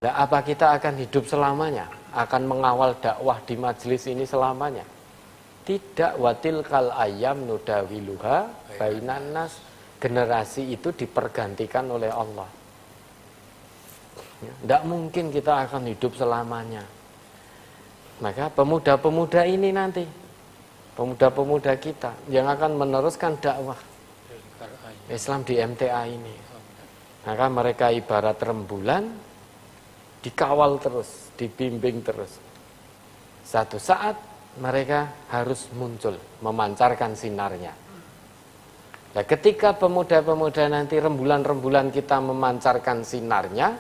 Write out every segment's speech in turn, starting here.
Nah, apa kita akan hidup selamanya? Akan mengawal dakwah di majelis ini selamanya? Tidak. Watil kal ayam nudawiluha bainan nas. Generasi itu dipergantikan oleh Allah. Tidak mungkin kita akan hidup selamanya. Maka pemuda-pemuda ini nanti, pemuda-pemuda kita yang akan meneruskan dakwah Islam di MTA ini. Maka mereka ibarat rembulan, dikawal terus, dibimbing terus. Satu saat mereka harus muncul, memancarkan sinarnya. Nah, ketika pemuda-pemuda nanti rembulan-rembulan kita memancarkan sinarnya,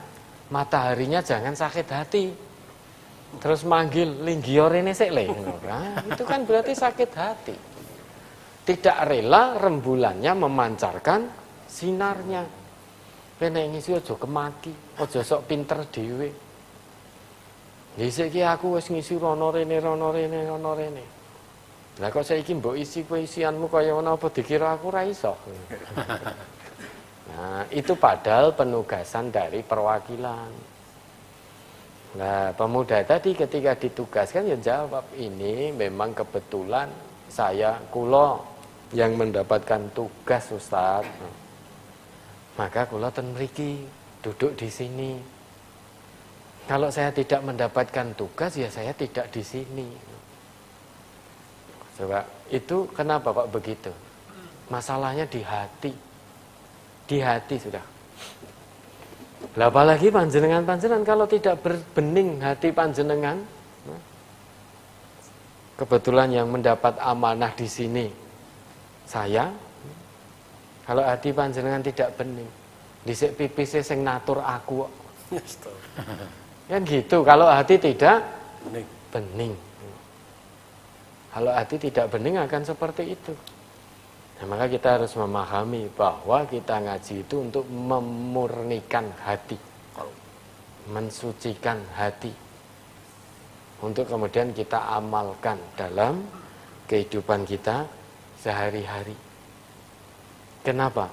mataharinya jangan sakit hati. Terus manggil, linggior ini sik le. Nah, itu kan berarti sakit hati. Tidak rela rembulannya memancarkan sinarnya. Nek ngisi aja kemaki, aja sok pinter dhewe. Dhisik iki aku wis ngisi rono rene. Lah kok saiki mbok isi kowe isianmu kaya ngono apa dikira aku ra iso. Nah, itu padahal penugasan dari perwakilan. Nah, pemuda tadi ketika ditugaskan ya jawab, ini memang kebetulan kula yang mendapatkan tugas Ustaz. Maka kula ten mriki duduk di sini. Kalau saya tidak mendapatkan tugas ya saya tidak di sini. Coba, itu kenapa Pak begitu? Masalahnya di hati. Di hati sudah. Lah apalagi panjenengan kalau tidak berbening hati panjenengan. Kebetulan yang mendapat amanah di sini saya. Kalau hati panjenengan tidak bening, dhisik pipise sing natur aku. Kan gitu, kalau hati tidak bening. Kalau hati tidak bening akan seperti itu. Nah, maka kita harus memahami bahwa kita ngaji itu untuk memurnikan hati, mensucikan hati, untuk kemudian kita amalkan dalam kehidupan kita sehari-hari. Kenapa?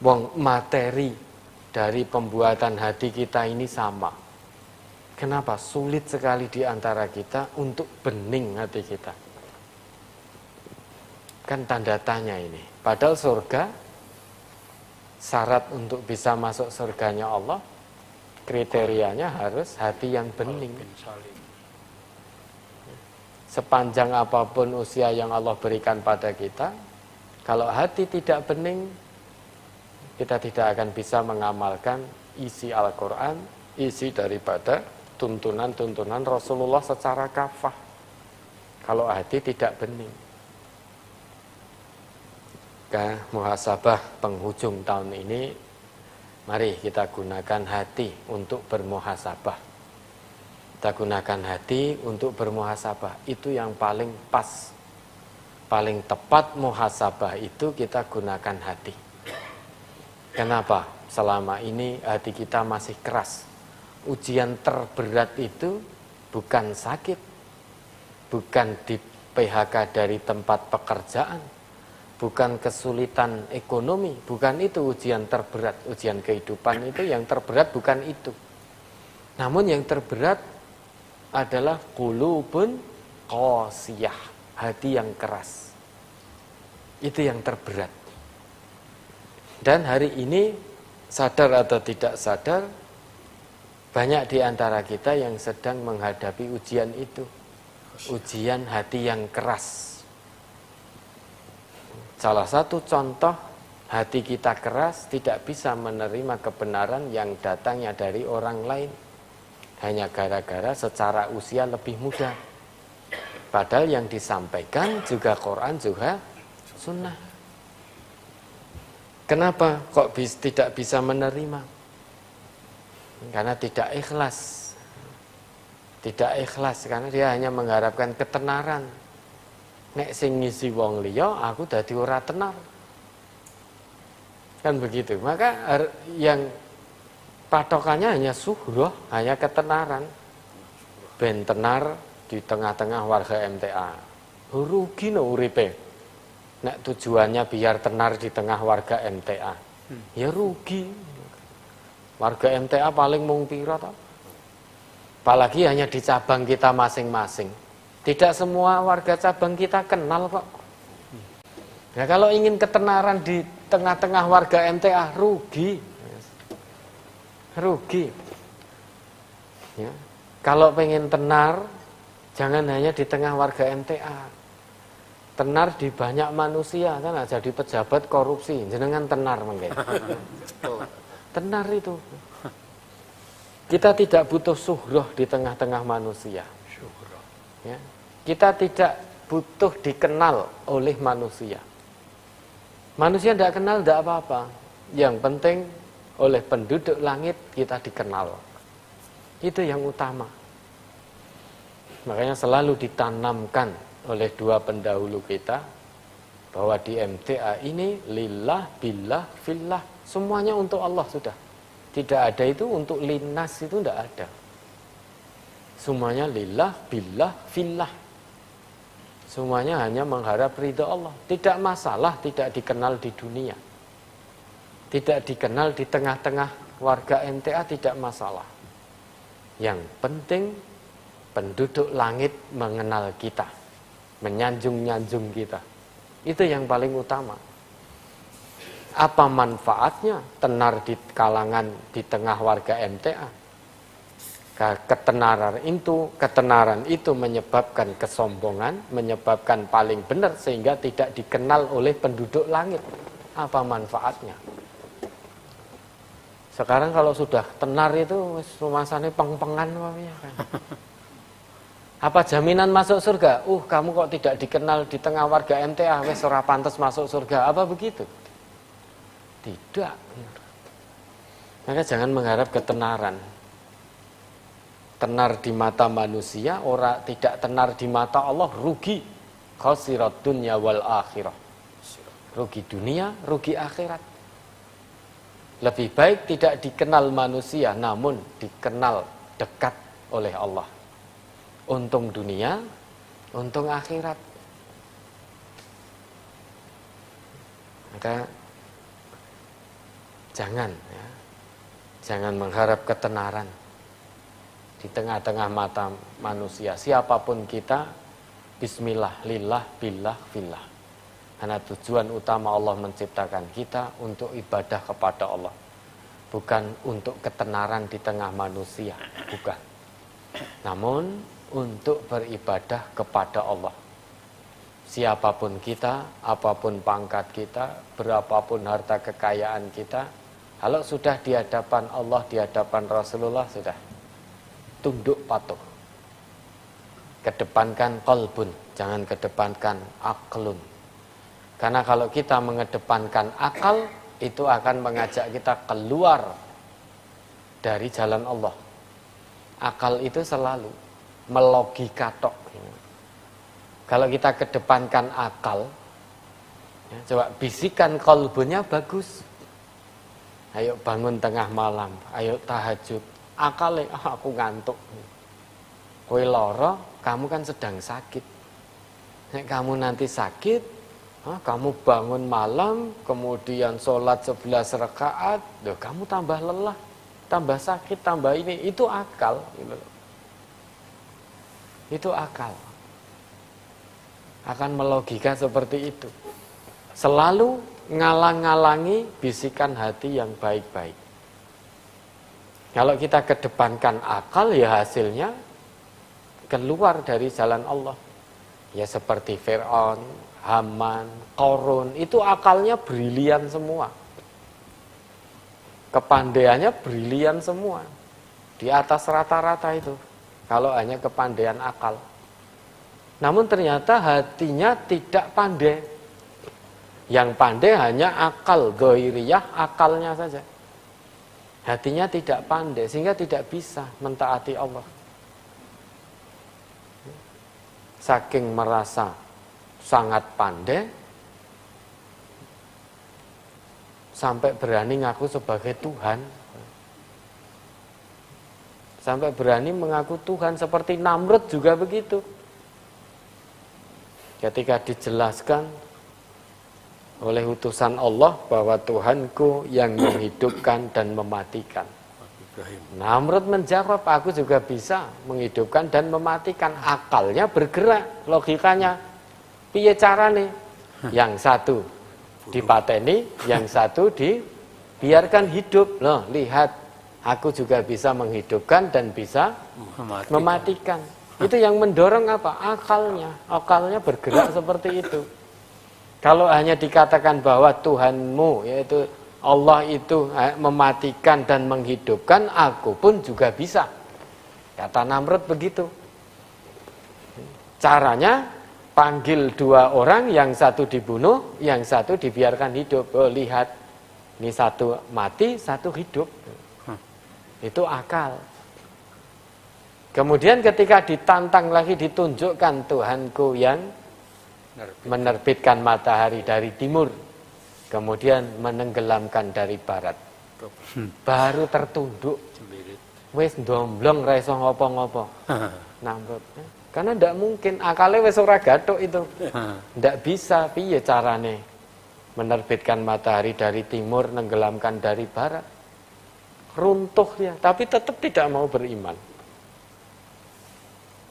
Wong materi dari pembuatan hati kita ini sama. Kenapa? Sulit sekali di antara kita untuk bening hati kita. Kan tanda tanya ini. Padahal surga, syarat untuk bisa masuk surganya Allah, kriterianya harus hati yang bening. Sepanjang apapun usia yang Allah berikan pada kita, kalau hati tidak bening, kita tidak akan bisa mengamalkan isi Al-Quran, isi daripada tuntunan-tuntunan Rasulullah secara kafah. Kalau hati tidak bening. Muhasabah penghujung tahun ini, mari kita gunakan hati untuk bermuhasabah. Kita gunakan hati untuk bermuhasabah. Itu yang paling pas. Paling tepat muhasabah itu kita gunakan hati. Kenapa? Selama ini hati kita masih keras. Ujian terberat itu bukan sakit, bukan di PHK dari tempat pekerjaan, bukan kesulitan ekonomi, bukan itu ujian terberat. Ujian kehidupan itu yang terberat bukan itu. Namun yang terberat adalah qulubun qasiyah, hati yang keras. Itu yang terberat. Dan hari ini sadar atau tidak sadar, banyak di antara kita yang sedang menghadapi ujian itu. Ujian hati yang keras. Salah satu contoh hati kita keras tidak bisa menerima kebenaran yang datangnya dari orang lain. Hanya gara-gara secara usia lebih muda. Padahal yang disampaikan juga Quran juga sunnah. Kenapa kok tidak bisa menerima? Karena tidak ikhlas. Tidak ikhlas karena dia hanya mengharapkan ketenaran. Nek sing ngisi wong liya aku dadi ora tenar. Kan begitu. Maka yang patokannya hanya suhroh, hanya ketenaran. ben tenar di tengah-tengah warga MTA. Rugi no uripe. Nek tujuannya biar tenar di tengah warga MTA. Ya rugi. Warga MTA paling mung pira ta? Apalagi hanya di cabang kita masing-masing. Tidak semua warga cabang kita kenal kok. Nah, kalau ingin ketenaran di tengah-tengah warga MTA, rugi. Rugi. Ya. Kalau pengen tenar, jangan hanya di tengah warga MTA. Tenar di banyak manusia, kan jadi pejabat korupsi, jenengan tenar mungkin. Tenar itu. Kita tidak butuh suhroh di tengah-tengah manusia. Ya. Kita tidak butuh dikenal oleh manusia. Manusia tidak kenal, tidak apa-apa. Yang penting oleh penduduk langit kita dikenal. Itu yang utama. Makanya selalu ditanamkan oleh dua pendahulu kita bahwa di MTA ini lillah, billah, fillah, semuanya untuk Allah sudah. Tidak ada itu untuk linnas, itu tidak ada. Semuanya lillah, billah, fillah. Semuanya hanya mengharap ridha Allah. Tidak masalah tidak dikenal di dunia. Tidak dikenal di tengah-tengah warga MTA, tidak masalah. Yang penting penduduk langit mengenal kita, menyanjung-nyanjung kita. Itu yang paling utama. Apa manfaatnya tenar di kalangan di tengah warga MTA? Ketenaran itu menyebabkan kesombongan, menyebabkan paling benar sehingga tidak dikenal oleh penduduk langit. Apa manfaatnya? Sekarang kalau sudah tenar itu rumasane peng-pengan kan. Apa jaminan masuk surga? Kamu kok tidak dikenal di tengah warga MTA, wis ora pantes masuk surga. Apa begitu? Tidak. Maka jangan mengharap ketenaran. Tenar di mata manusia, ora tidak tenar di mata Allah, rugi. Khasirat dunya wal akhirah. Rugi dunia, rugi akhirat. Lebih baik tidak dikenal manusia, namun dikenal dekat oleh Allah. Untung dunia, untung akhirat. Maka jangan mengharap ketenaran di tengah-tengah mata manusia. Siapapun kita, bismillah, lillah, billah, fillah. Karena tujuan utama Allah menciptakan kita untuk ibadah kepada Allah. Bukan untuk ketenaran di tengah manusia, bukan. Namun untuk beribadah kepada Allah. Siapapun kita, apapun pangkat kita, berapapun harta kekayaan kita, kalau sudah di hadapan Allah, di hadapan Rasulullah, sudah tunduk patuh. Kedepankan qalbun, jangan kedepankan aklun. Karena kalau kita mengedepankan akal, itu akan mengajak kita keluar dari jalan Allah. Akal itu selalu melogika tok. Kalau kita kedepankan akal, coba bisikan qalbunya bagus. Ayo bangun tengah malam, ayo tahajud. Akalnya, aku ngantuk. Kowe lara, kamu kan sedang sakit. Nek kamu nanti sakit, kamu bangun malam, kemudian sholat 11 rakaat, kamu tambah lelah, tambah sakit, tambah ini. Itu akal. Itu akal. Akan melogika seperti itu. Selalu ngalang-ngalangi bisikan hati yang baik-baik. Kalau kita kedepankan akal, ya hasilnya keluar dari jalan Allah. Ya seperti Fir'aun, Haman, Qarun, itu akalnya brilian semua. Kepandaiannya brilian semua. Di atas rata-rata itu. Kalau hanya kepandaian akal. Namun ternyata hatinya tidak pandai. Yang pandai hanya akal, ghairiyah, akalnya saja. Hatinya tidak pandai, sehingga tidak bisa mentaati Allah. Saking merasa sangat pandai, sampai berani ngaku sebagai Tuhan. sampai berani mengaku Tuhan, seperti Namrud juga begitu. Ketika dijelaskan oleh utusan Allah bahwa Tuhanku yang menghidupkan dan mematikan, Namrud menjawab, aku juga bisa menghidupkan dan mematikan. Akalnya bergerak, logikanya piye carane? Yang satu dipateni, yang satu dibiarkan hidup. Loh, lihat, aku juga bisa menghidupkan dan bisa mematikan. Itu yang mendorong apa? Akalnya bergerak seperti itu. Kalau hanya dikatakan bahwa Tuhanmu, yaitu Allah itu mematikan dan menghidupkan, aku pun juga bisa. Kata Namrud begitu. Caranya panggil dua orang, yang satu dibunuh, yang satu dibiarkan hidup. Oh, lihat, ini satu mati, satu hidup. Itu akal. Kemudian ketika ditantang lagi, ditunjukkan Tuhanku yang menerbitkan matahari dari timur, kemudian menenggelamkan dari barat, baru tertunduk. Wis ndomblong ra iso ngopo-ngopo. Namrud. Karena ndak mungkin, akalnya wis ora gathuk itu. Ndak bisa, piye carane menerbitkan matahari dari timur, nenggelamkan dari barat. Runtuh ya, tapi tetap tidak mau beriman.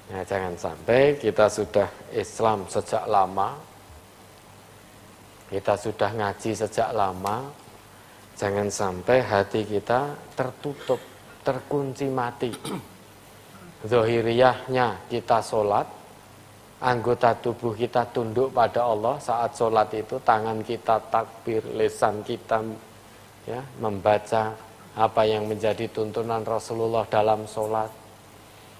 Nah, jangan sampai kita sudah Islam sejak lama, kita sudah ngaji sejak lama, jangan sampai hati kita tertutup, terkunci mati. Zahiriyahnya kita sholat, anggota tubuh kita tunduk pada Allah saat sholat itu, tangan kita takbir, lisan kita ya, membaca apa yang menjadi tuntunan Rasulullah dalam sholat.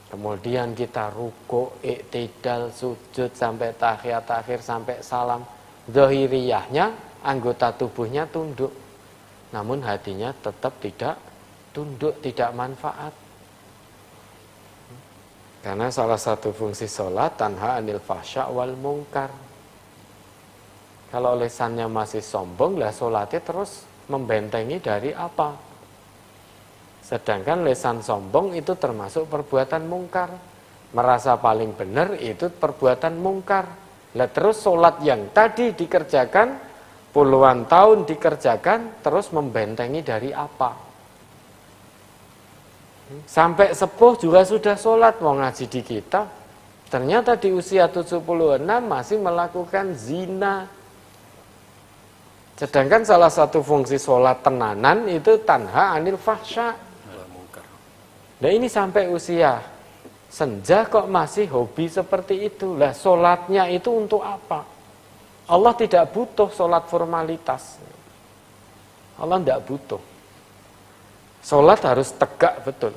Kemudian kita rukuk, iktidal, sujud sampai tahiyat akhir, sampai salam. Zahiriyahnya, anggota tubuhnya tunduk. Namun hatinya tetap tidak tunduk, tidak manfaat. Karena salah satu fungsi sholat, tanha anil fahsya wal mungkar. Kalau lisannya masih sombong, lah sholatnya terus membentengi dari apa? Sedangkan lisan sombong itu termasuk perbuatan mungkar. Merasa paling benar itu perbuatan mungkar. Lah terus sholat yang tadi dikerjakan, puluhan tahun dikerjakan, terus membentengi dari apa? Sampai sepuh juga sudah sholat, mau ngaji di kita. Ternyata di usia 76 masih melakukan zina. Sedangkan salah satu fungsi sholat tenanan itu tanha anil fahsya. Nah ini sampai usia senja kok masih hobi seperti itu. Lah sholatnya itu untuk apa? Allah tidak butuh sholat formalitas. Allah tidak butuh. Sholat harus tegak betul.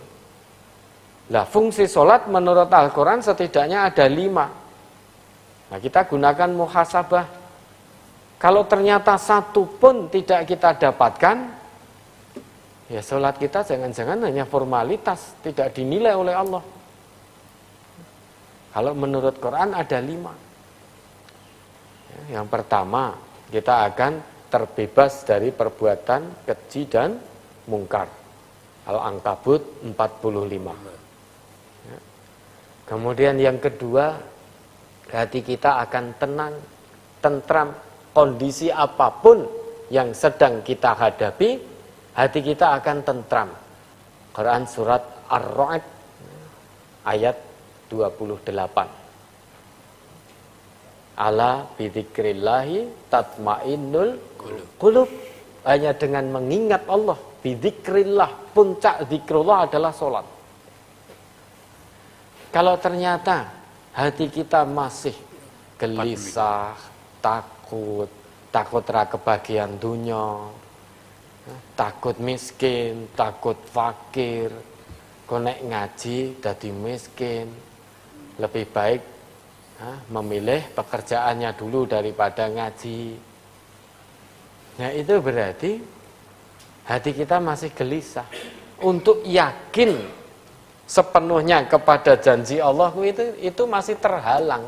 Lah fungsi sholat menurut Al-Quran setidaknya ada 5. Nah kita gunakan muhasabah. Kalau ternyata satu pun tidak kita dapatkan, ya sholat kita jangan-jangan hanya formalitas, tidak dinilai oleh Allah. Kalau menurut Quran ada 5. Yang pertama, kita akan terbebas dari perbuatan keji dan mungkar. Al-Ankabut 45. Kemudian yang kedua, hati kita akan tenang, tentram. Kondisi apapun yang sedang kita hadapi, hati kita akan tentram. Quran surat Ar-Ra'd ayat 28. Ala bidzikrillahi tatmainnul qulub. Hanya dengan mengingat Allah, bidzikrillah, puncak zikrullah adalah sholat. Kalau ternyata hati kita masih gelisah, takut ra kebagian dunya, takut miskin, takut fakir, konek ngaji dadi miskin, lebih baik memilih pekerjaannya dulu daripada ngaji. Nah itu berarti hati kita masih gelisah. Untuk yakin sepenuhnya kepada janji Allah itu masih terhalang.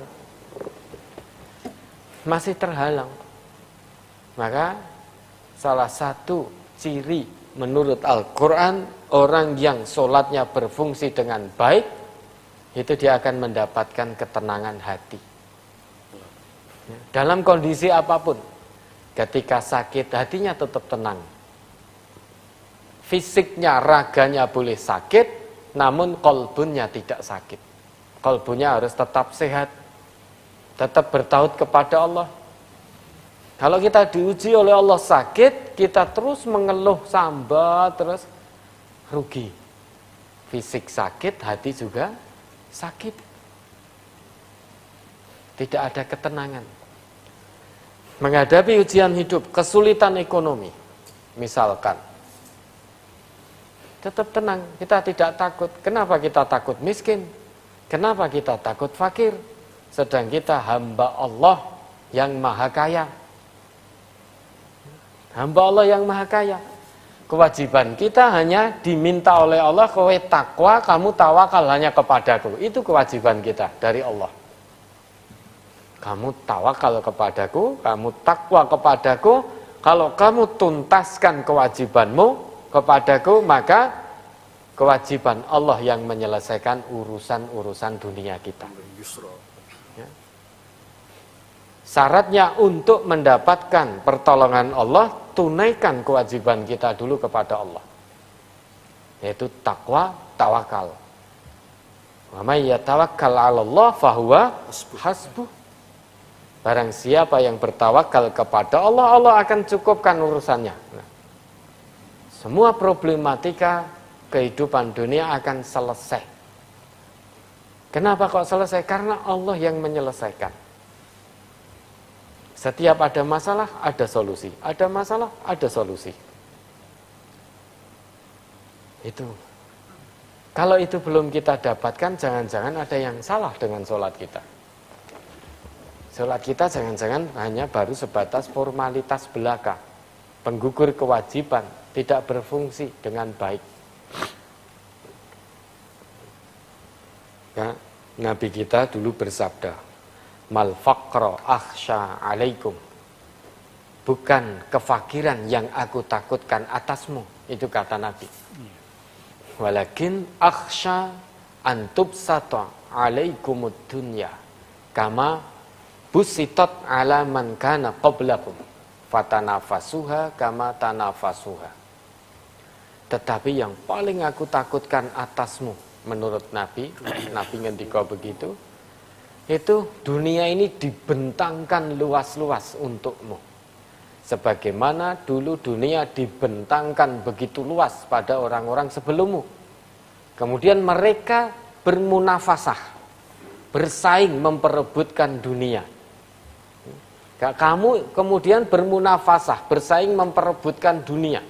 Masih terhalang. Maka salah satu ciri menurut Al-Quran orang yang sholatnya berfungsi dengan baik, itu dia akan mendapatkan ketenangan hati. Dalam kondisi apapun, ketika sakit hatinya tetap tenang. Fisiknya, raganya boleh sakit, namun kolbunya tidak sakit. Kolbunya harus tetap sehat, tetap bertaut kepada Allah. Kalau kita diuji oleh Allah sakit, kita terus mengeluh sambat, terus rugi. Fisik sakit, hati juga sakit. Tidak ada ketenangan. Menghadapi ujian hidup, kesulitan ekonomi, misalkan, tetap tenang, kita tidak takut. Kenapa kita takut miskin? Kenapa kita takut fakir? Sedang kita hamba Allah yang maha kaya. Hamba Allah yang maha kaya. Kewajiban kita hanya diminta oleh Allah, kowe takwa, kamu tawakal hanya kepadaku. Itu kewajiban kita dari Allah. Kamu tawakal kepadaku, kamu takwa kepadaku. Kalau kamu tuntaskan kewajibanmu kepadaku, maka kewajiban Allah yang menyelesaikan urusan-urusan dunia kita. Ya. Syaratnya untuk mendapatkan pertolongan Allah, tunaikan kewajiban kita dulu kepada Allah, yaitu takwa, tawakal. Wa may yatawakkal 'alallah fahuwa hasbuh. Barang siapa yang bertawakal kepada Allah, Allah akan cukupkan urusannya. Nah, semua problematika kehidupan dunia akan selesai. Kenapa kok selesai? Karena Allah yang menyelesaikan. Setiap ada masalah, ada solusi. Ada masalah, ada solusi. Itu. Kalau itu belum kita dapatkan, jangan-jangan ada yang salah dengan sholat kita. Sholat kita jangan-jangan hanya baru sebatas formalitas belaka, penggugur kewajiban, tidak berfungsi dengan baik. Ya, Nabi kita dulu bersabda, mal faqra akhsha alaikum. Bukan kefakiran yang aku takutkan atasmu, itu kata Nabi. Walakin akhsha antubsata alaikumud dunya kama busitat ala man kana qablakum fatanafasuha kama tanafasuha. Tetapi yang paling aku takutkan atasmu, menurut Nabi, Nabi ngendika begitu, itu dunia ini dibentangkan luas-luas untukmu. Sebagaimana dulu dunia dibentangkan begitu luas pada orang-orang sebelummu. Kemudian mereka bermunafasah, bersaing memperebutkan dunia. Kamu kemudian bermunafasah, bersaing memperebutkan dunia.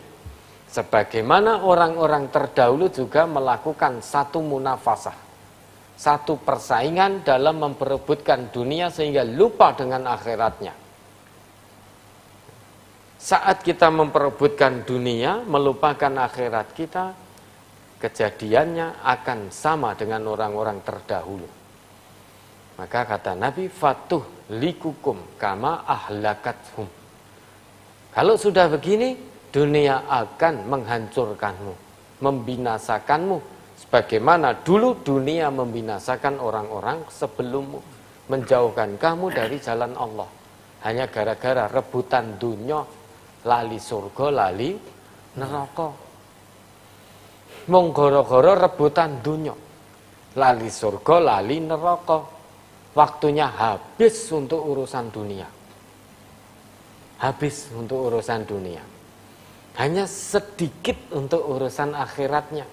Sebagaimana orang-orang terdahulu juga melakukan satu munafasah, satu persaingan dalam memperebutkan dunia sehingga lupa dengan akhiratnya. Saat kita memperebutkan dunia, melupakan akhirat kita, kejadiannya akan sama dengan orang-orang terdahulu. Maka kata Nabi, fatuh likukum kama ahlakathum. Kalau sudah begini, dunia akan menghancurkanmu, membinasakanmu, sebagaimana dulu dunia membinasakan orang-orang sebelummu, menjauhkan kamu dari jalan Allah. Hanya gara-gara rebutan dunia, lali surga, lali neraka. Mung gara-gara rebutan dunia, lali surga, lali neraka. Waktunya habis untuk urusan dunia. Habis untuk urusan dunia. Hanya sedikit untuk urusan akhiratnya.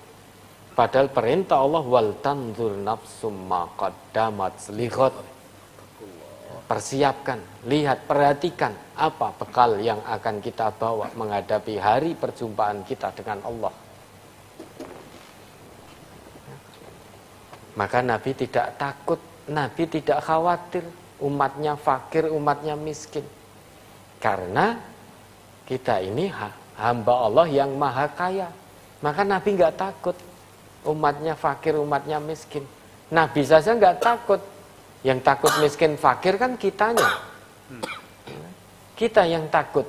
Padahal perintah Allah, wal tanzur nafsum ma qaddamat lighad. Persiapkan, lihat, perhatikan apa bekal yang akan kita bawa menghadapi hari perjumpaan kita dengan Allah. Maka Nabi tidak takut, Nabi tidak khawatir umatnya fakir, umatnya miskin. Karena kita ini hamba Allah yang maha kaya. Maka Nabi nggak takut umatnya fakir, umatnya miskin. Nabi saja nggak takut. Yang takut miskin fakir kan kitanya. Kita yang takut.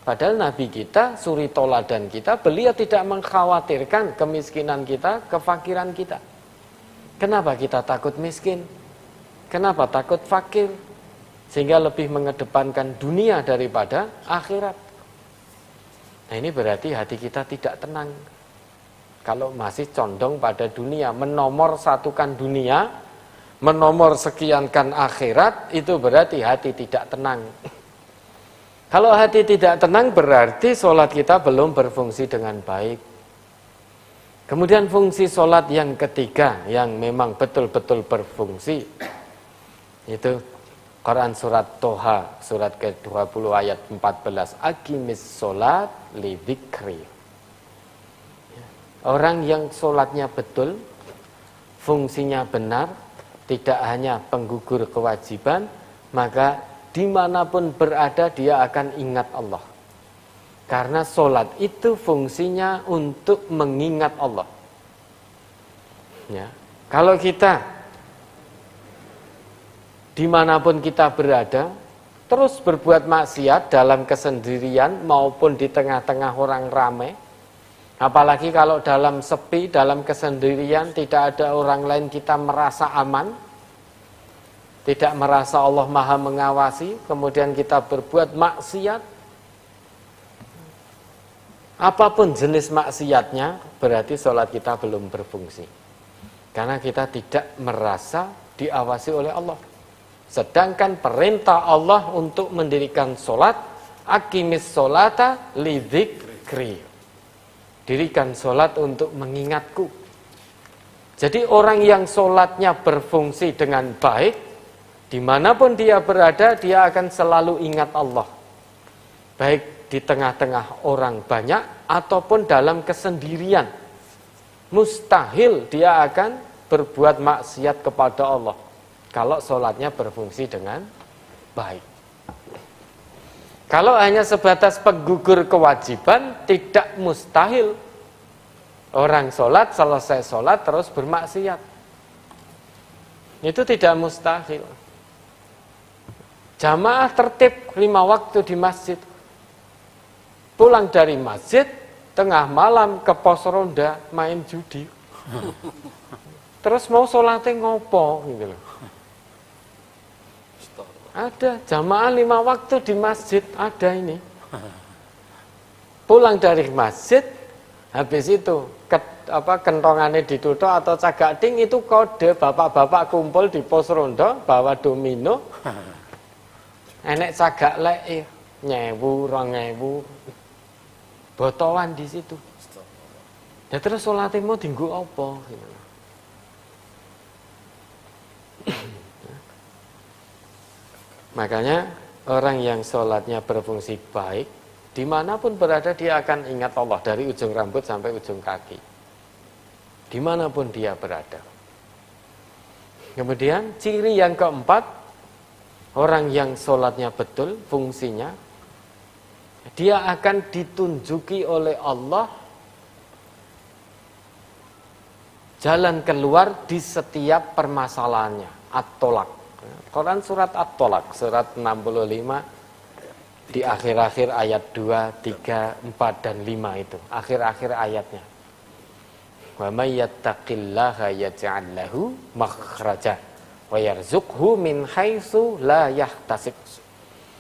Padahal Nabi kita, suri toladan kita, beliau tidak mengkhawatirkan kemiskinan kita, kefakiran kita. Kenapa kita takut miskin? Kenapa takut fakir? Sehingga lebih mengedepankan dunia daripada akhirat. Nah, ini berarti hati kita tidak tenang. Kalau masih condong pada dunia, menomor satukan dunia, menomor sekiankan akhirat, itu berarti hati tidak tenang. Kalau hati tidak tenang berarti sholat kita belum berfungsi dengan baik. Kemudian fungsi sholat yang ketiga yang memang betul-betul berfungsi, itu Quran surat Toha, surat ke-20 ayat 14. Aqimis sholat li dzikri. Orang yang sholatnya betul, fungsinya benar, tidak hanya penggugur kewajiban, maka dimanapun berada dia akan ingat Allah. Karena sholat itu fungsinya untuk mengingat Allah. Ya. Kalau kita dimanapun kita berada terus berbuat maksiat dalam kesendirian maupun di tengah-tengah orang ramai, apalagi kalau dalam sepi, dalam kesendirian, tidak ada orang lain, kita merasa aman, tidak merasa Allah Maha mengawasi, kemudian kita berbuat maksiat, apapun jenis maksiatnya, berarti sholat kita belum berfungsi. Karena kita tidak merasa diawasi oleh Allah. Sedangkan perintah Allah untuk mendirikan sholat, aqimis sholata li dzikri. Dirikan sholat untuk mengingatku. Jadi orang yang sholatnya berfungsi dengan baik, dimanapun dia berada, dia akan selalu ingat Allah. Baik di tengah-tengah orang banyak, ataupun dalam kesendirian. Mustahil dia akan berbuat maksiat kepada Allah, kalau sholatnya berfungsi dengan baik. Kalau hanya sebatas penggugur kewajiban, tidak mustahil. Orang sholat, selesai sholat, terus bermaksiat. Itu tidak mustahil. Jamaah tertib 5 waktu di masjid. Pulang dari masjid, tengah malam ke pos ronda main judi. Terus mau sholatnya ngopo gitu loh. Ada jamaah 5 waktu di masjid, ada ini. Pulang dari masjid, habis itu kentongannya ditutup atau cagating, itu kode bapak-bapak kumpul di pos ronda bawa domino. Enek cagak lek 1000, 2000 botowan di situ. Ya terus sholatnya mau tinggu apa? Makanya orang yang sholatnya berfungsi baik, dimanapun berada dia akan ingat Allah dari ujung rambut sampai ujung kaki. Dimanapun dia berada. Kemudian ciri yang keempat, orang yang sholatnya betul, fungsinya, dia akan ditunjuki oleh Allah jalan keluar di setiap permasalahannya. At-Tolak. Quran surat At-Tolak, surat 65, di akhir-akhir ayat 2, 3, 4, dan 5 itu. Akhir-akhir ayatnya. Wa may yattaqillaha yaj'al lahu makhraja wa yarzuqhu min haitsu la yahtasib.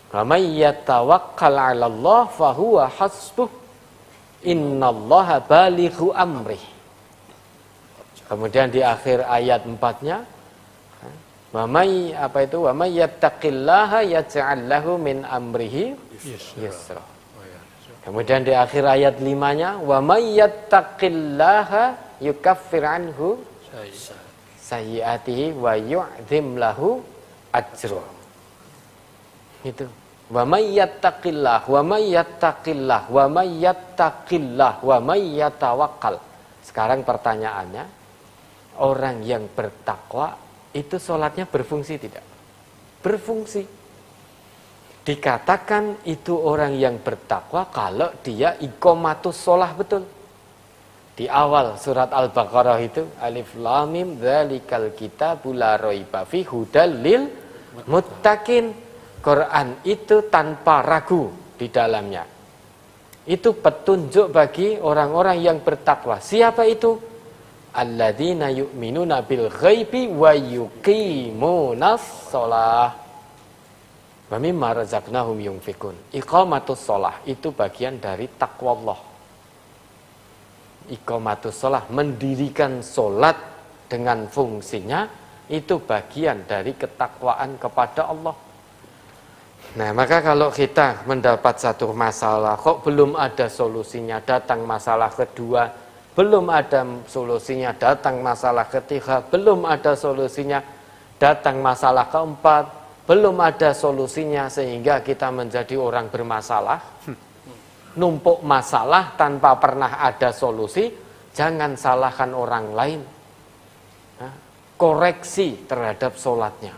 Wa may yatawakkal 'ala Allah fa huwa hasbuh. Innallaha balighu amrih. Kemudian di akhir ayat 4-nya, wa may yattaqillaha yaj'al lahu min amrihi yusra. Kemudian di akhir ayat 5-nya, wa may yattaqillaha yukaffir anhu sayyi'atihi wa yu'dzim lahu ajra. Itu. Wa may yattaqillah, wa may yattaqillah, wa may yattaqillah, wa may yatawakkal. Sekarang pertanyaannya, orang yang bertakwa itu sholatnya berfungsi tidak? Berfungsi. Dikatakan itu orang yang bertakwa kalau dia iqamatus sholah betul. Di awal surat Al-Baqarah itu, Alif Lam Mim dzalikal kitabu la raiba fihi hudal lil muttaqin. Quran itu tanpa ragu di dalamnya Itu petunjuk bagi orang-orang yang bertakwa. Siapa itu? Alladzina yu'minuna bil ghaibi wa yuqimunas shalah wa mimma razaqnahum yunfikun. Iqamatus shalah itu bagian dari takwa Allah. Iqamatus shalah, mendirikan salat dengan fungsinya, itu bagian dari ketakwaan kepada Allah. Nah, maka kalau kita mendapat satu masalah, kok belum ada solusinya, datang masalah kedua, belum ada solusinya, datang masalah ketiga, belum ada solusinya, datang masalah keempat, belum ada solusinya, sehingga kita menjadi orang bermasalah, numpuk masalah tanpa pernah ada solusi. Jangan salahkan orang lain. Koreksi terhadap sholatnya.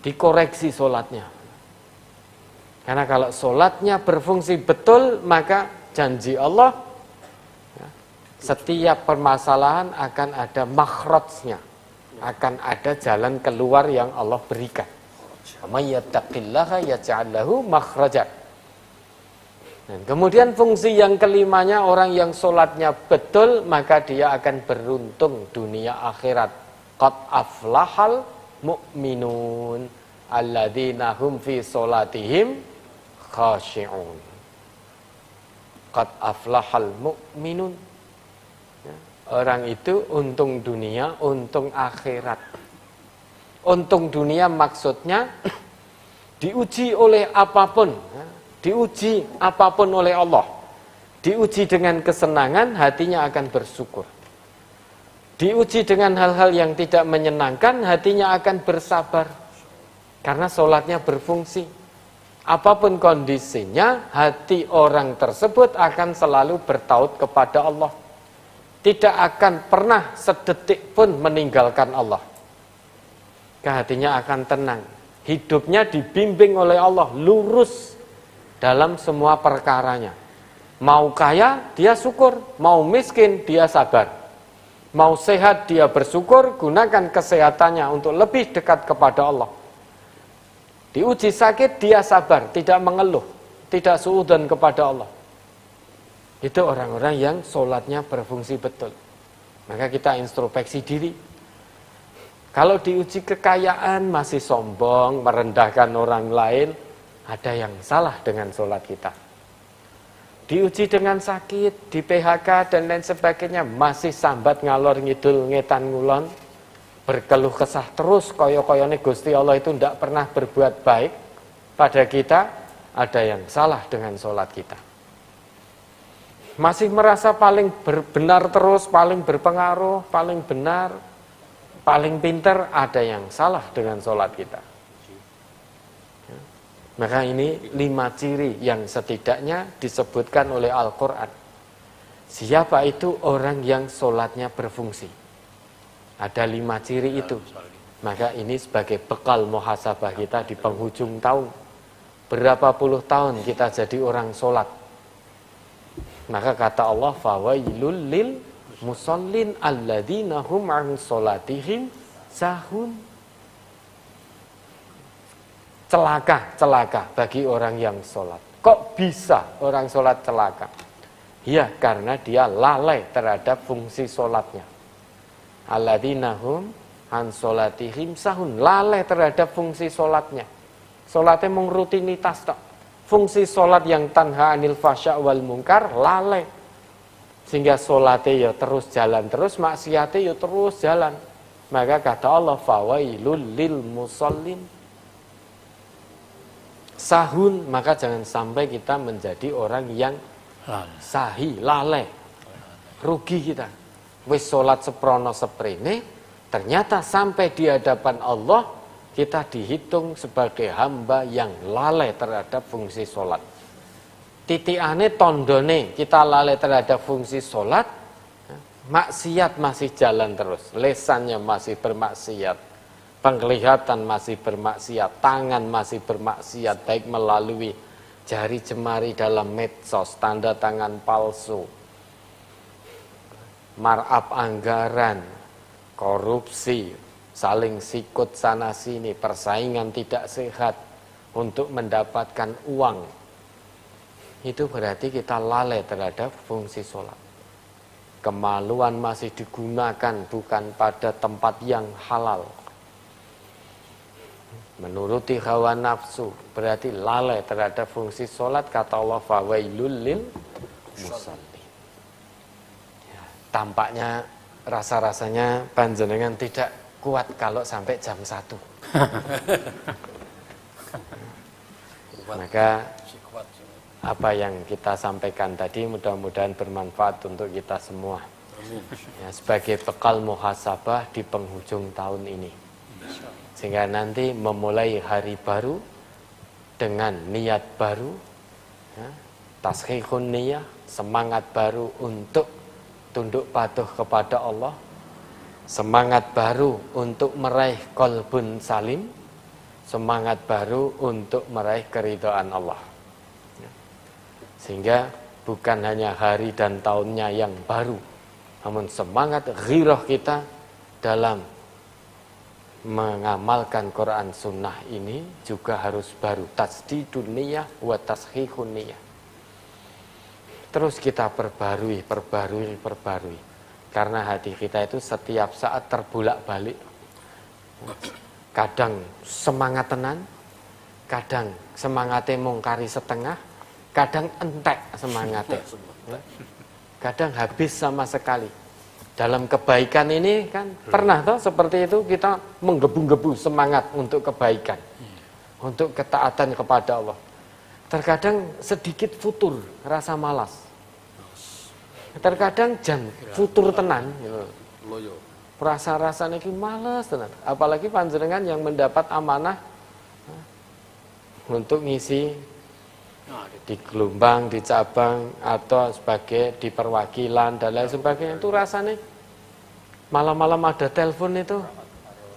Dikoreksi sholatnya. Karena kalau sholatnya berfungsi betul, maka janji Allah, setiap permasalahan akan ada makhrajnya, akan ada jalan keluar yang Allah berikan. May yattaqillaha yaj'al lahu makhraja. Dan kemudian fungsi yang kelimanya, orang yang sholatnya betul, maka dia akan beruntung dunia akhirat. Qad aflahal mu'minun alladzina hum fi sholatihim khashi'un. Qad aflahal mu'minun. Orang itu untung dunia, untung akhirat. Untung dunia maksudnya diuji oleh apapun, diuji apapun oleh Allah, diuji dengan kesenangan, hatinya akan bersyukur. Diuji dengan hal-hal yang tidak menyenangkan, hatinya akan bersabar. Karena sholatnya berfungsi. Apapun kondisinya, hati orang tersebut akan selalu bertaut kepada Allah. Tidak akan pernah sedetik pun meninggalkan Allah. Hatinya akan tenang. Hidupnya dibimbing oleh Allah, lurus dalam semua perkaranya. Mau kaya, dia syukur. Mau miskin, dia sabar. Mau sehat, dia bersyukur. Gunakan kesehatannya untuk lebih dekat kepada Allah. Diuji sakit, dia sabar. Tidak mengeluh. Tidak suudzon kepada Allah. Itu orang-orang yang sholatnya berfungsi betul. Maka kita introspeksi diri. Kalau diuji kekayaan, masih sombong, merendahkan orang lain, ada yang salah dengan sholat kita. Diuji dengan sakit, di PHK dan lain sebagainya, masih sambat ngalor ngidul ngetan ngulon, berkeluh kesah terus, koyo-koyone Gusti Allah itu tidak pernah berbuat baik pada kita, ada yang salah dengan sholat kita. Masih merasa paling benar terus, paling berpengaruh, paling benar, paling pintar, ada yang salah dengan sholat kita. Maka ini 5 ciri yang setidaknya disebutkan oleh Al-Quran. Siapa itu orang yang sholatnya berfungsi? Ada 5 ciri itu. Maka ini sebagai bekal muhasabah kita di penghujung tahun. Berapa puluh tahun kita jadi orang sholat. Maka kata Allah, fawailul lil musallin alladzina hum an sholatihim sahun. Celaka bagi orang yang sholat. Kok bisa orang sholat celaka? Ya, karena dia lalai terhadap fungsi sholatnya. Alladzina hum an sholatihim sahun. Lalai terhadap fungsi sholatnya. Sholatnya mung rutinitas tak. Fungsi sholat yang tanha anil fasya wal munkar lalai. Sehingga sholatnya ya terus jalan terus, maksiatnya ya terus jalan. Maka kata Allah, fawailul lil musallin sahun. Maka jangan sampai kita menjadi orang yang sahi, lalai, rugi kita. Wis sholat seprono seprene, ternyata sampai di hadapan Allah kita dihitung sebagai hamba yang lalai terhadap fungsi sholat. Titikane tondone kita lalai terhadap fungsi sholat, maksiat masih jalan terus, lesannya masih bermaksiat, penglihatan masih bermaksiat, tangan masih bermaksiat, baik melalui jari jemari dalam medsos, tanda tangan palsu, markup anggaran, korupsi, saling sikut sana sini, persaingan tidak sehat untuk mendapatkan uang. itu berarti kita lalai terhadap fungsi sholat. Kemaluan masih digunakan bukan pada tempat yang halal. Menuruti hawa nafsu berarti lalai terhadap fungsi sholat. Kata Allah, fawailul lil musallin. Ya, tampaknya rasa-rasanya panjenengan tidak kuat kalau sampai jam 1. Maka apa yang kita sampaikan tadi mudah-mudahan bermanfaat untuk kita semua. Ya, sebagai bekal muhasabah di penghujung tahun ini. Sehingga nanti memulai hari baru dengan niat baru, ya, tashihun niyah, semangat baru untuk tunduk patuh kepada Allah, semangat baru untuk meraih qalbun salim, semangat baru untuk meraih keridhaan Allah. Sehingga bukan hanya hari dan tahunnya yang baru, namun semangat ghirah kita dalam mengamalkan Quran Sunnah ini juga harus baru. Tasdidun niyah wa tashihun niyah. Terus kita perbarui. Karena hati kita itu setiap saat terbolak-balik. Kadang semangat tenan, kadang semangatnya mungkari setengah, kadang entek semangatnya, kadang habis sama sekali. Dalam kebaikan ini kan pernah toh seperti itu, kita menggebu-gebu semangat untuk kebaikan, untuk ketaatan kepada Allah. Terkadang sedikit futur, rasa malas. Terkadang jan futur tenan, rasa-rasanya ki malas tenan. Apalagi panjenengan yang mendapat amanah untuk ngisi di gelombang, di cabang, atau sebagai di perwakilan dan lain sebagainya, itu rasanya malam-malam ada telepon itu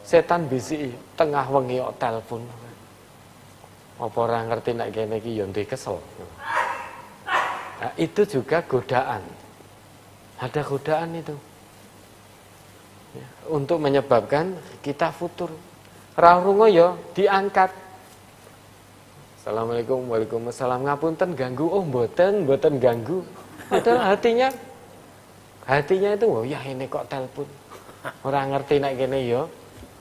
setan bisi tengah wengi kok telepon. Apa orang ngerti nek kene iki yo ndek kesel. Nah, itu juga godaan. Ada godaan itu. Ya, untuk menyebabkan kita futur. Ra rungo yo diangkat. Assalamualaikum, waalaikumsalam, ngapunten ganggu, oh mboten ganggu. Padahal hatinya itu, oh ya ini kok telepon. Orang ngerti nek kene ya,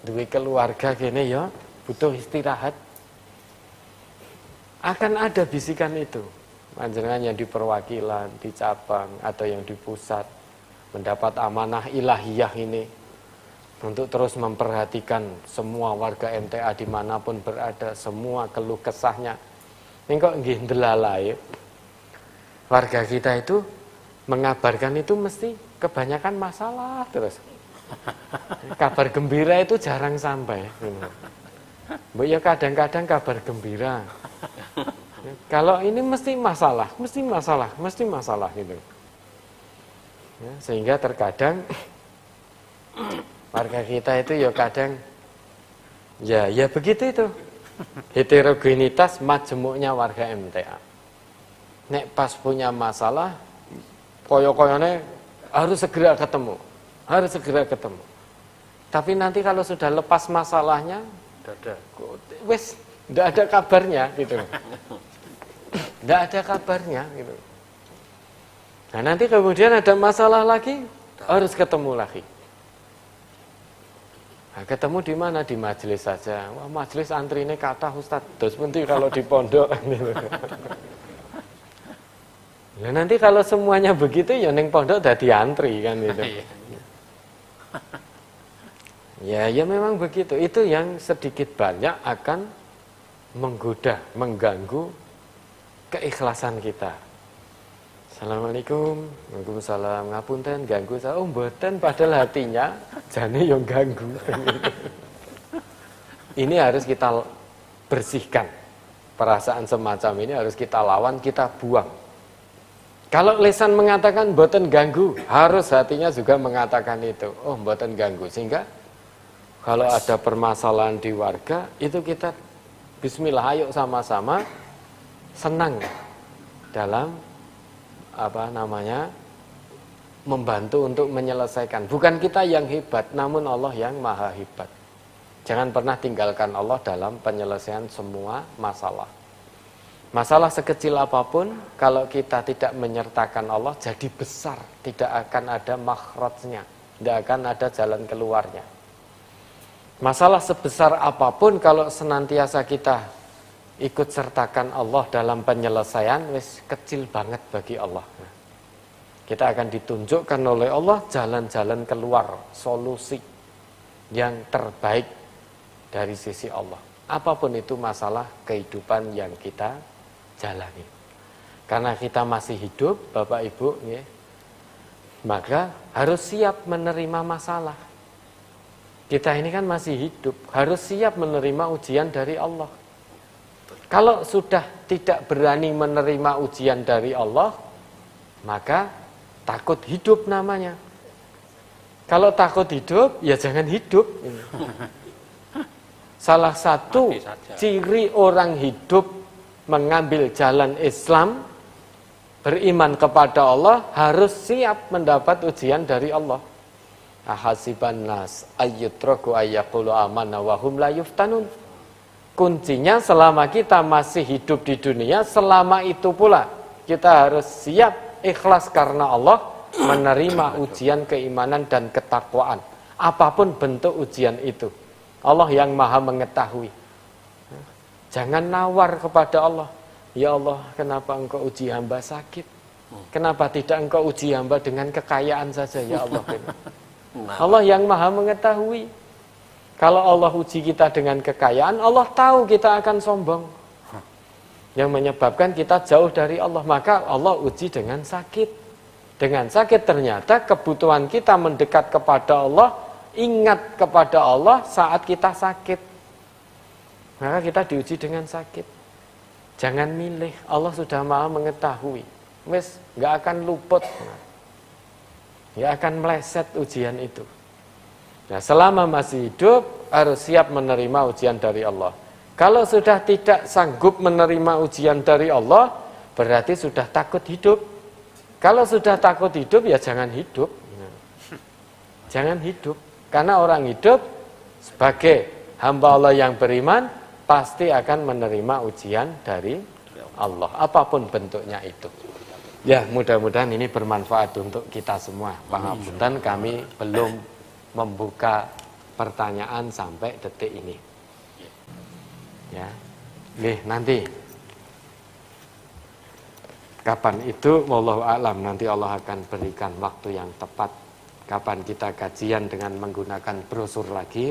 duwe keluarga kene ya, butuh istirahat. Akan ada bisikan itu. Panjenengan yang di perwakilan, di cabang atau yang di pusat mendapat amanah ilahiyah ini untuk terus memperhatikan semua warga MTA dimanapun berada, semua keluh kesahnya. Ini kok nggih ndelalai. Warga kita itu mengabarkan itu mesti kebanyakan masalah terus. Kabar gembira itu jarang sampai. Mbak ya kadang-kadang kabar gembira. Kalau ini mesti masalah gitu. Ya, sehingga terkadang warga kita itu ya kadang ya begitu itu. Heterogenitas majemuknya warga MTA. Nek pas punya masalah koyo-koyone harus segera ketemu. Tapi nanti kalau sudah lepas masalahnya wes ndak ada kabarnya gitu. Ndak ada kabarnya gitu. Nah, nanti kemudian ada masalah lagi harus ketemu lagi. Nah, ketemu di mana? Di majelis saja. Wah, majelis antrine kathah Ustaz. Terus penting kalau di pondok gitu. Nah, nanti kalau semuanya begitu ya ning pondok dadi antri kan gitu. Ya memang begitu. Itu yang sedikit banyak akan menggoda, mengganggu keikhlasan kita. Assalamualaikum, waalaikumsalam, ngapunten, ganggu saya, oh mboten, padahal hatinya jane yang ganggu. Ini harus kita bersihkan. Perasaan semacam ini harus kita lawan, kita buang. Kalau lisan mengatakan mboten ganggu, harus hatinya juga mengatakan itu, oh mboten ganggu. Sehingga kalau ada permasalahan di warga, itu kita bismillah, ayo sama-sama senang dalam membantu untuk menyelesaikan. Bukan kita yang hebat, namun Allah yang maha hebat. Jangan pernah tinggalkan Allah dalam penyelesaian semua masalah. Masalah sekecil apapun, kalau kita tidak menyertakan Allah, jadi besar. Tidak akan ada makhrajnya, tidak akan ada jalan keluarnya. Masalah sebesar apapun, kalau senantiasa kita ikut sertakan Allah dalam penyelesaian, wis kecil banget bagi Allah. Kita akan ditunjukkan oleh Allah jalan-jalan keluar, solusi yang terbaik dari sisi Allah. Apapun itu masalah kehidupan yang kita jalani. Karena kita masih hidup, Bapak Ibu, ya, maka harus siap menerima masalah. Kita ini kan masih hidup, harus siap menerima ujian dari Allah. Kalau sudah tidak berani menerima ujian dari Allah, maka takut hidup namanya. Kalau takut hidup, ya jangan hidup. Salah satu ciri orang hidup mengambil jalan Islam, beriman kepada Allah, harus siap mendapat ujian dari Allah. Ahasiban nas ayyutraku ayyaqulu amanna wa hum la yuftanun. Kuncinya selama kita masih hidup di dunia, selama itu pula kita harus siap ikhlas karena Allah, menerima ujian keimanan dan ketakwaan. Apapun bentuk ujian itu, Allah yang maha mengetahui. Jangan nawar kepada Allah. Ya Allah, kenapa engkau uji hamba sakit? Kenapa tidak engkau uji hamba dengan kekayaan saja, ya Allah? Allah yang maha mengetahui. Kalau Allah uji kita dengan kekayaan, Allah tahu kita akan sombong, yang menyebabkan kita jauh dari Allah. Maka Allah uji dengan sakit. Dengan sakit ternyata kebutuhan kita mendekat kepada Allah, ingat kepada Allah saat kita sakit. Maka kita diuji dengan sakit. Jangan milih, Allah sudah maha mengetahui. Wes, gak akan luput, gak akan meleset ujian itu. Nah, selama masih hidup harus siap menerima ujian dari Allah. Kalau sudah tidak sanggup menerima ujian dari Allah, berarti sudah takut hidup. Kalau sudah takut hidup, ya jangan hidup. Jangan hidup. Karena orang hidup sebagai hamba Allah yang beriman, pasti akan menerima ujian dari Allah, apapun bentuknya itu. Ya, mudah-mudahan ini bermanfaat untuk kita semua. Pangapunten, kami belum membuka pertanyaan sampai detik ini. Ya, nanti kapan itu, wallahu a'lam, nanti Allah akan berikan waktu yang tepat. Kapan kita kajian dengan menggunakan brosur lagi,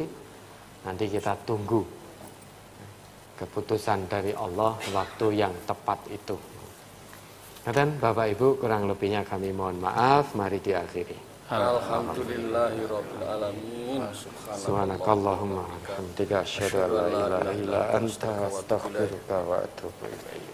nanti kita tunggu keputusan dari Allah, waktu yang tepat itu. Dan Bapak Ibu, kurang lebihnya kami mohon maaf. Mari diakhiri. Alhamdulillahirabbil alamin. Subhanakallahumma wa bihamdika asyhadu an la ilaha illa anta astaghfiruka wa atubu ilaik.